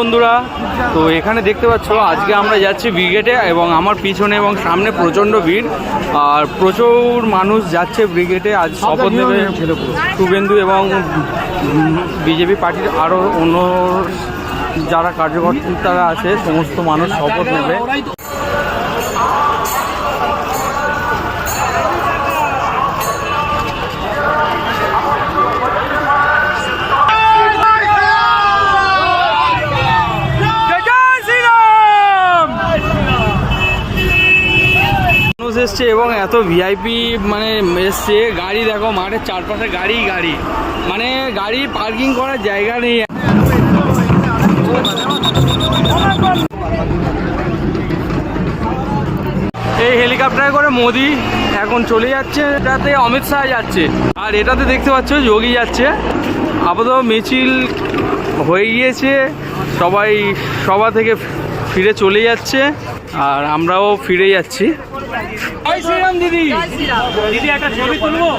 বন্ধুরা, তো এখানে দেখতে পাচ্ছ আজকে আমরা যাচ্ছি ব্রিগেডে এবং আমার পিছনে এবং সামনে প্রচণ্ড ভিড় আর প্রচুর মানুষ যাচ্ছে ব্রিগেডে। আজ শপথ নেবে শুভেন্দু এবং বিজেপি পার্টির আরও অন্য যারা কার্যকর্তারা আছে সমস্ত মানুষ শপথ নেবে। এসছে এবং এত ভিআইপি মানে এসছে, গাড়ি দেখো মাঠের চারপাশে গাড়ি মানে গাড়ি পার্কিং করার জায়গা নেই। এই হেলিকপ্টারে করে মোদি এখন চলে যাচ্ছে, এটাতে অমিত শাহ যাচ্ছে আর এটাতে দেখতে পাচ্ছ যোগী যাচ্ছে। আপাতত মিছিল হয়ে গিয়েছে, সবাই সভা থেকে ফিরে চলে যাচ্ছে আর আমরাও ফিরে যাচ্ছি। জয় শ্রীরাম দিদি, দিদি একটা ছবি তুলবো।